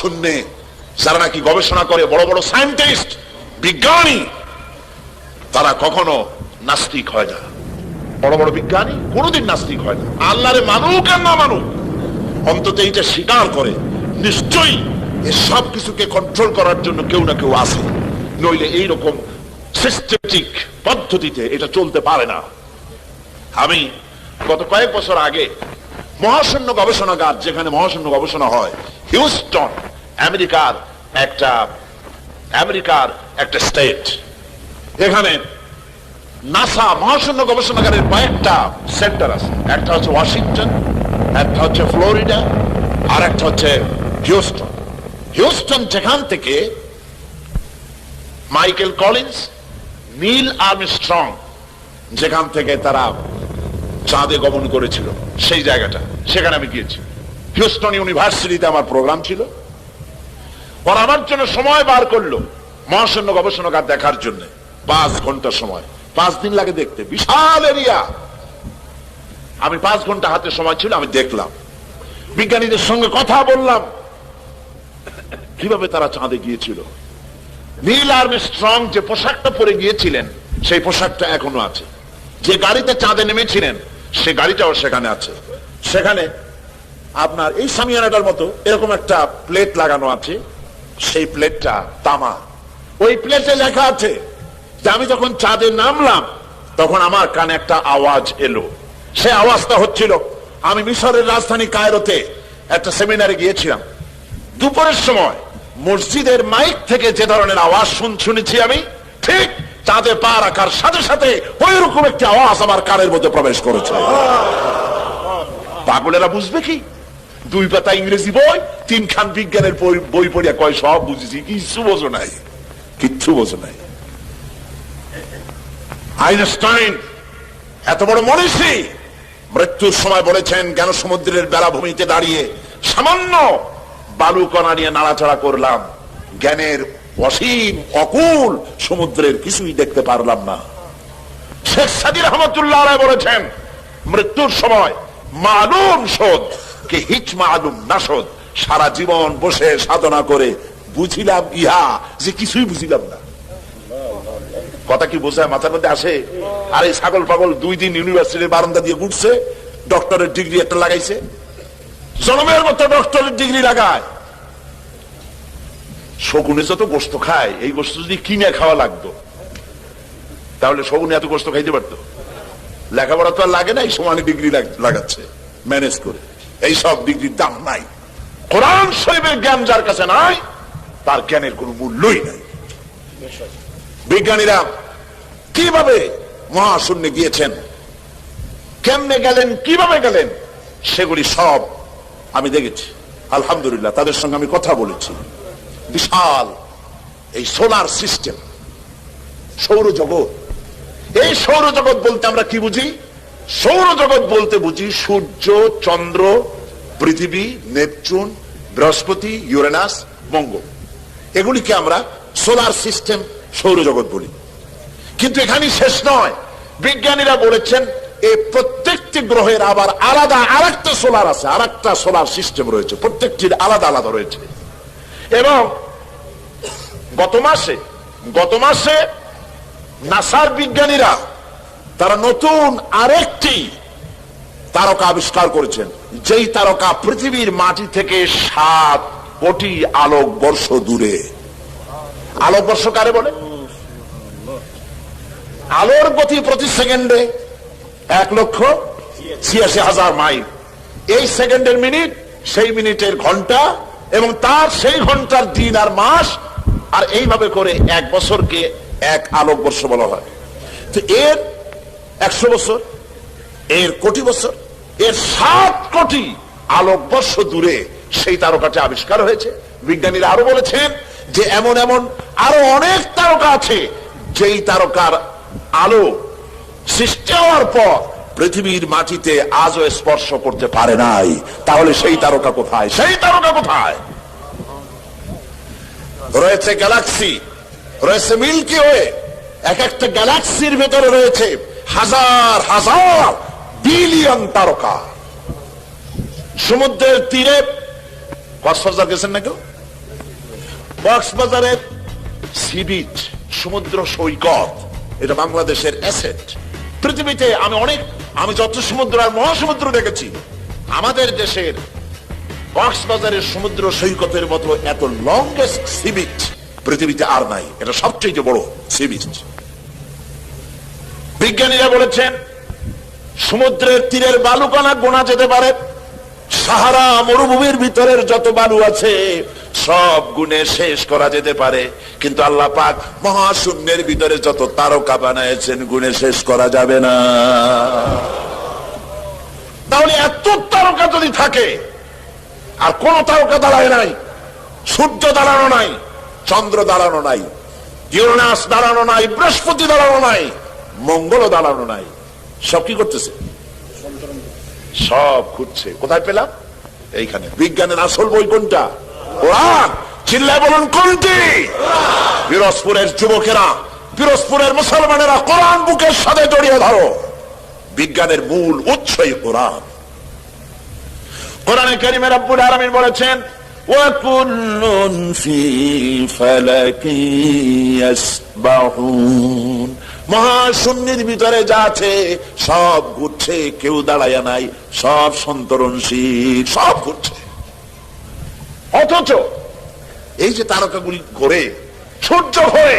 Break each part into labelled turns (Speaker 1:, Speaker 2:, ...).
Speaker 1: শূন্যে যারা নাকি গবেষণা করে, বড় বড় সায়েন্টিস্ট, বিজ্ঞানী, তারা কখনো নাস্তিক হয় না। বড় বড় বিজ্ঞানী কোনোদিন নাস্তিক হয় না। আল্লাহরে মানুক আর না মানুক, অন্তত এইটা স্বীকার করে নিশ্চয়ই এই সব কিছুকে কন্ট্রোল করার জন্য কেউ না কেউ আছে, নইলে এইরকম সিস্টেমেটিক পদ্ধতিতে এটা চলতে পারে না। আমি গত কয়েক বছর আগে মহাশূন্য গবেষণাগার, যেখানে মহাশূন্য গবেষণা হয়, হিউস্টন, আমেরিকার একটা স্টেট, এখানে নাসা মহাশূন্য গবেষণাগারের কয়েকটা সেন্টার আছে। একটা হচ্ছে ওয়াশিংটন, একটা হচ্ছে ফ্লোরিডা, আর একটা হচ্ছে হিউস্টন। হিউস্টন যেখান থেকে মাইকেল কলিন্স, নীল আর্মস্ট্রং যেখান থেকে তারা চাঁদে গমন করেছিল, সেই জায়গাটা, সেখানে আমি গিয়েছি। হিউস্টন ইউনিভার্সিটিতে আমার প্রোগ্রাম ছিল। ওরা আমার জন্য সময় বার করলো মহাশূন্য গবেষণাগার দেখার জন্য। 5 ঘন্টা সময়, 5 দিন লাগে দেখতে, বিশাল এরিয়া। আমি 5 ঘন্টা হাতে সময় ছিল, আমি দেখলাম, বিজ্ঞানীদের সঙ্গে কথা বললাম কিভাবে তারা চাঁদে গিয়েছিল। নীল আর্মস্ট্রং যে পোশাকটা পরে গিয়েছিলেন, সেই পোশাকটা এখনো আছে। যে গাড়িতে চাঁদে নেমেছিলেন, সে গাড়িটাও সেখানে আছে। সেখানে আপনার এই সামিয়ানাটার মতো এরকম একটা প্লেট লাগানো আছে, সেই প্লেটটা তামা। ওই প্লেটে লেখা আছে যে আমি যখন চাঁদে নামলাম তখন আমার কানে একটা আওয়াজ এলো। সে আওয়াজটা হচ্ছিল, আমি মিশরের রাজধানী কায়রোতে একটা সেমিনারে গিয়েছিলাম। দুপুরের সময় মসজিদের মাইক থেকে যে ধরনের আওয়াজ শুনেছি আমি, ঠিক চাঁদে পা রাখার সাথে সাথে ওই রকম একটি আওয়াজ আমার কানের মধ্যে প্রবেশ করেছে। পাগলেরা বুঝবে কি? 2 পাতা ইংরেজি বই, 3 খান বিজ্ঞানের বই পড়িয়া কয় সব বুঝেছি। কিচ্ছু বোঝো নাই, কিচ্ছু বোঝো নাই। আইনস্টাইন এত বড় মনীষী, মৃত্যুর সময় বলেছেন, জ্ঞান সমুদ্রের বেলাভূমিতে দাঁড়িয়ে সামান্য বালুকণা নিয়ে নাড়াচাড়া করলাম, জ্ঞানের অসীম অকুল সমুদ্রের কিছুই দেখতে পারলাম না। শেখ সাদী রহমতুল্লাহ আলাইহি বলেছেন, মৃত্যুর সময় মালুম শোধ কে হিচ মালুম না শোধ, সারা জীবন বসে সাধনা করে বুঝিলাম ইহা যে কিছুই বুঝিলাম না। কথা কি বোঝায়, মাথার মধ্যে আসে? আর এই ছাগল পাগল 2 দিন ইউনিভার্সিটির বারান্দা দিয়ে ঘুরছে, ডক্টরের ডিগ্রি একটা লাগাইছে, জনমের মতো ডক্টরের ডিগ্রি লাগায়। শকুনে যত গোস্ত খায়, এই গোস্ত যদি কিনে খাওয়া লাগতো তাহলে শকুনে এত গোস্ত খাইতে পারতো? লেখাপড়া তো আর লাগে না, এই সমানে ডিগ্রি লাগাচ্ছে ম্যানেজ করে। এই সব ডিগ্রির দাম নাই। কোরআন শরীফের জ্ঞান যার কাছে নাই, তার জ্ঞানের কোনো মূল্যই নাই। বিজ্ঞানীরা কিভাবে মহাশূন্যে গিয়েছেন, কেমনে গেলেন, কিভাবে গেলেন, সেগুলি সব আমি দেখেছি। আলহামদুলিল্লাহ, তাদের সঙ্গে আমি কথা বলেছি। বিশাল এই সোলার সিস্টেম, সৌরজগৎ। এই সৌরজগৎ বলতে আমরা কি বুঝি? সৌরজগৎ বলতে বুঝি সূর্য, চন্দ্র, পৃথিবী, নেপচুন, বৃহস্পতি, ইউরেনাস, মঙ্গল, এগুলিকে আমরা সোলার সিস্টেম, সৌরজগৎ বলি। কিন্তু এখানেই শেষ নয়। বিজ্ঞানীরা বলেছেন এই প্রত্যেকটি গ্রহের আবার আলাদা আরেকটা সোলার আছে, আরেকটা সোলার সিস্টেম রয়েছে, প্রত্যেকটির আলাদা আলাদা রয়েছে। এবং গত মাসে নাসার বিজ্ঞানীরা তারা নতুন আরেকটি তারকা আবিষ্কার করেছেন, যেই তারকা পৃথিবীর মাটি থেকে 7 কোটি আলোকবর্ষ দূরে। আলোকবর্ষ কারে বলে? আলোর গতি প্রতি সেকেন্ডে 1,86,000 মাইল। এই সেকেন্ডের মিনিট, সেই মিনিটের ঘন্টা, এবং তার সেই ঘন্টার দিন আর মাস, আর এইভাবে করে 1 বছরকে 1 আলোকবর্ষ বলা হয়। তো এর 100 বছর, এর কোটি বছর, এর 7 কোটি আলোকবর্ষ দূরে সেই তারকাটি আবিষ্কার হয়েছে। বিজ্ঞানীরা আরো বলেছেন যে এমন এমন আরো অনেক তারকা আছে, যেই তারকার আলো সৃষ্টি হওয়ার পর পৃথিবীর মাটিতে আজও স্পর্শ করতে পারে নাই। তাহলে সেই তারকা কোথায়? সেই তারকা কোথায়? রয়েছে গ্যালাক্সি, রয়েছে মিল্কি ওয়ে। এক একটা গ্যালাক্সির ভেতরে রয়েছে হাজার হাজার বিলিয়ন তারকা। সমুদ্রের তীরে কক্সবাজার গেছেন না কেউ? কক্সবাজারের সি বিচ, সমুদ্র সৈকত, এটা বাংলাদেশের অ্যাসেট। পৃথিবীতে আমি যত সমুদ্র আর মহাসমুদ্র দেখেছি, আমাদের দেশের কক্সবাজারের সমুদ্র সৈকতের মতো এত লংগেস্ট সি বিচ পৃথিবীতে আর নাই। এটা সবচেয়ে বড় সি বিচ। বিজ্ঞানীরা বলেছেন সমুদ্রের তীরের বালুকণা গোনা যেতে পারে, সাহারা মরুভূমির ভিতরের যত বালু আছে সব গুণে শেষ করা যেতে পারে, কিন্তু আল্লাহ পাক মহাশূন্যের ভিতরে যত তারকা বানাইছেন গুণে শেষ করা যাবে না। তাহলে এত তারকা যদি থাকে, আর কোন তারকা দাঁড়ায় নাই, সূর্য দাঁড়ানো নাই, চন্দ্র দাঁড়ানো নাই, ইউরেনাস দাঁড়ানো নাই, বৃহস্পতি দাঁড়ানো নাই, মঙ্গল দাঁড়ানো নাই, সব কি করতেছে? সব ঘুরছে। কোথায় পেলাম? এইখানে। বিজ্ঞানের আসল বই কোনটা? কোরআন। চিল্লায় বলুন কোনটি? পিরোজপুরের যুবকেরা, পিরোজপুরের মুসলমানেরা কোরআন বুকের সাথে জড়িয়ে ধরো। বিজ্ঞানের মূল উৎসই কোরআন। কোরআনে কারিমে রব্বুল আলামিন বলেছেন ওয়া কুল্লুন ফি ফালাকি ইয়াসবাহুন। মহাশূন্যের ভিতরে যা আছে সব ঘুরছে, কেউ দাঁড়ায় নাই, সব সন্তরণশীল, সব ঘুরছে। অথচ এই যে তারকাগুলি ঘোরে, সূর্য ঘোরে,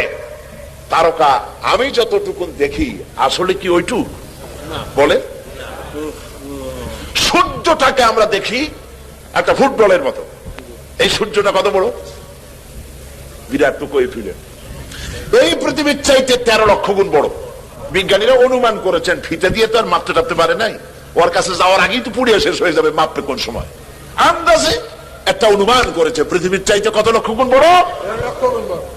Speaker 1: তারকা আমি যতটুকু দেখি আসলে কি ওইটুক বলে? সূর্যটাকে আমরা দেখি একটা ফুটবলের মতো। এই সূর্যটা কত বড়? বিরাট টুকু ফিলে এই পৃথিবীর চাইতে 13 লক্ষ গুণ বড়। বিজ্ঞানীরা অনুমান করেছেন, ফিতে দিয়ে তো আর মাপতে টাপতে পারে নাই, ওর কাছে যাওয়ার আগেই তো পুড়িয়ে শেষ হয়ে যাবে, মাপবে কোন সময়? আন্দাজে একটা অনুমান করেছে পৃথিবীর চাইতে কত লক্ষ গুণ বড়?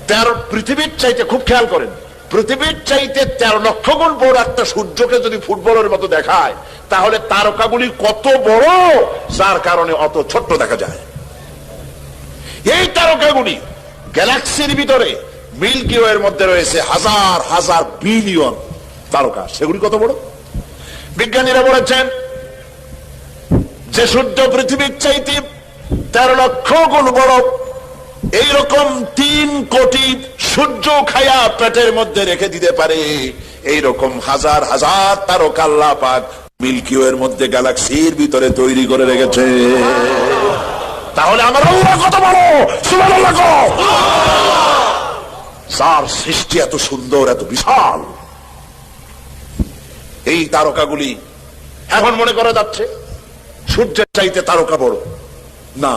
Speaker 1: 13। পৃথিবীর চাইতে, খুব খেয়াল করেন, পৃথিবীর চাইতে 13 লক্ষ গুণ বড় একটা সূর্যকে যদি ফুটবলের মতো দেখায়, তাহলে তারকাগুলি কত বড়, যার কারণে অত ছোট্ট দেখা যায়। এই তারকাগুলি গ্যালাক্সির ভিতরে মিল্কি ওয়ের মধ্যে রয়েছে হাজার হাজার বিলিয়ন তারকা, সেগুলি কত বড়? বিজ্ঞানীরা বলেছেন যে সূর্য পৃথিবীর চাইতে 13 লক্ষ গুণ বড়, এইরকম 3 কোটি সূর্য খায়া পেটের মধ্যে রেখে দিতে পারে, এইরকম হাজার হাজার তারকা আল্লাহ পাক মিল্কি ওয়ের মধ্যে গ্যালাক্সির ভিতরে তৈরি করে রেখেছে। তাহলে আমার আল্লাহ কত বড়! সুবহানাল্লাহ। যার সৃষ্টি এত সুন্দর, এত বিশাল, এই তারকাগুলি এখন মনে করা যাচ্ছে সূর্যের চাইতে তারকা বড় না।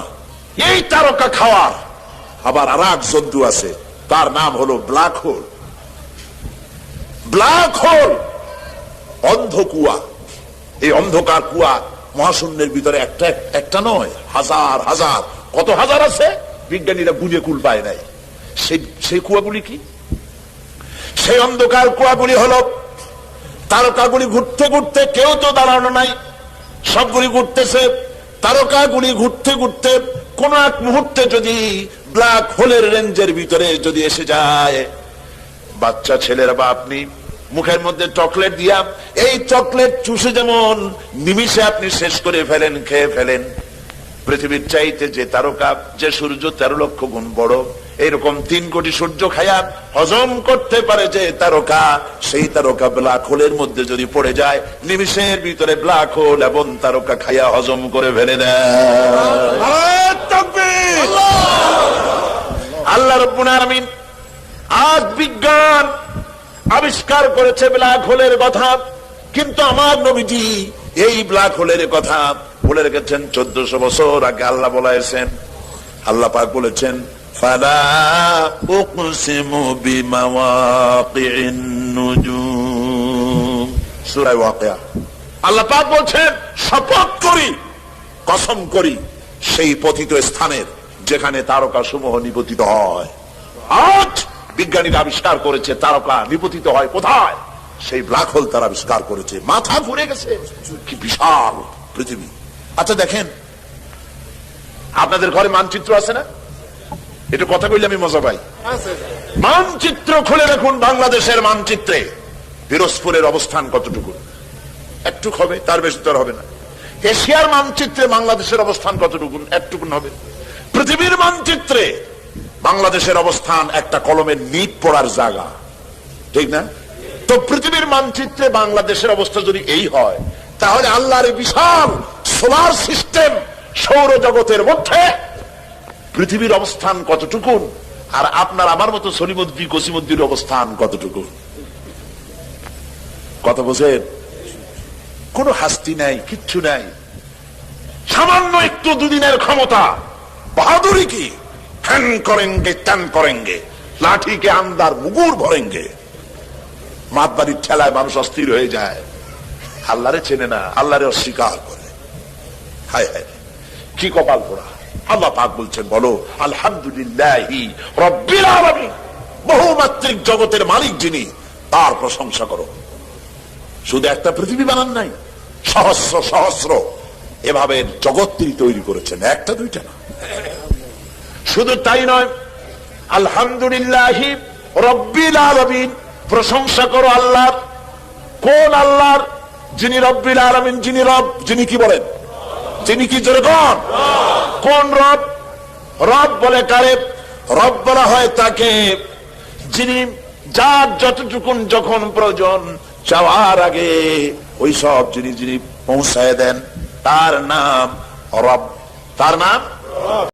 Speaker 1: এই তারকা খাওয়ার আবার আর এক জন্তু আছে, তার নাম হলো ব্ল্যাক হোল। ব্ল্যাক হোল অন্ধকুয়া। এই অন্ধকার কুয়া মহাশূন্যের ভিতরে একটা নয়, হাজার হাজার, কত হাজার আছে বিজ্ঞানীরা গুণে কুল পায় নাই। সেই কুয়াগুলি কি? সেই অন্ধকার কুয়াগুলি হলো তারকাগুলি ঘুরতে ঘুরতে, কেউ তো দাঁড়ানো নাই, সবগুলি ঘুরতেছে। তারকাগুলি ঘুরতে ঘুরতে কোন এক মুহূর্তে যদি ব্ল্যাক হোলের রেঞ্জের ভিতরে যদি এসে যায়, বাচ্চা ছেলেরা বা আপনি মুখের মধ্যে চকলেট দিয়া এই চকলেট চুষে যেমন নিমিষে আপনি শেষ করে ফেলেন, খেয়ে ফেলেন, পৃথিবীর চাইতে যে তারকা, যে সূর্য 13 লক্ষ গুণ বড়, এইরকম 3 কোটি সূর্য খায়া হজম করতে পারে যে তারকা, সেই তারকা ব্ল্যাক হোলের মধ্যে যদি পড়ে যায়, নিমিষের ভিতরে ব্ল্যাক হোল এবং তারকা খায়া হজম করে ফেলে দেয়। আল্লাহ রাব্বুল আলামিন আজ বিজ্ঞান আবিষ্কার করেছে ব্ল্যাক হোলের কথা, কিন্তু আমার নবীজি এই ব্ল্যাক হোলের কথা বলে রেখেছেন 1400 বছর আগে। আল্লাহ বলেছেন, আল্লাহ পাক বলেছেন ফালা উকসিমু বিমাওয়াকিন নুজুম, সূরা ওয়াকিয়া। আল্লাহ পাক বলছেন শপথ করি, কসম করি সেই পতিত স্থানের যেখানে তারকা সমূহ নিপতিত হয়। আজ বিজ্ঞানীরা আবিষ্কার করেছে তারকা নিপতিত হয় কোথায়? সেই ব্ল্যাক হোল তারা আবিষ্কার করেছে। মাথা ঘুরে গেছে, কি বিশাল পৃথিবী। আচ্ছা দেখেন, আপনাদের ঘরে মানচিত্র আছে না? একটু কথা কইলে আমি মজা পাই। মানচিত্র খুলে দেখুন, বাংলাদেশের মানচিত্রে পিরোজপুরের অবস্থান কতটুকু, একটু হবে, তার বেশি তো হবে না। এশিয়ার মানচিত্রে বাংলাদেশের অবস্থান কতটুকু, একটুকু হবে। পৃথিবীর মানচিত্রে বাংলাদেশের অবস্থান একটা কলমের নিট পড়ার জায়গা, ঠিক না? তো পৃথিবীর মানচিত্রে বাংলাদেশের অবস্থা যদি এই হয়, তাহলে আল্লাহর এই বিশাল সোলার সিস্টেম সৌরজগতের মধ্যে পৃথিবীর অবস্থান কতটুকু, আর আপনার আমার মতো সলিমুদ্দি কসিমুদ্দির অবস্থান কতটুকু? কত বোঝেন? কোনো হাস্তি নাই, কিচ্ছু নাই, সামান্য একটু দুদিনের ক্ষমতা, বাহাদুরি কি, ফ্যান করেঙ্গে ত্যান করেঙ্গে, লাঠিকে আন্দার মুগুর ভরেঙ্গে। মাতবাড়ির ঠেলায় মানুষ অস্থির হয়ে যায়, আল্লাহরে চেনে না, আল্লাহরে অস্বীকার করে। হায় হায়, কি কপাল পোড়া! আল্লাহ পাক বলছেন, বলো আলহামদুলিল্লাহি রাব্বিল আলামিন, বহুমাত্রিক জগতের মালিক যিনি, তার প্রশংসা করো। শুধু একটা পৃথিবী বানান নাই, সহস্র সহস্র এভাবে জগৎ তিনি তৈরি করেছেন, একটা দুইটা না। শুধু তাই নয়, আলহামদুলিল্লাহি রাব্বিল আলামিন, প্রশংসা করো আল্লাহর। কোন আল্লাহর? যিনি রব্বিল আলামিন, যিনি রব, যিনি কি বলেন, যিনি কি জোরে কোন? কোন রব? রব বলে কারে? রব বলা হয় তাকে যিনি যার যতটুকুন যখন প্রয়োজন চাওয়ার আগে ওই সব যিনি পৌঁছায় দেন, তার নাম রব। তার নাম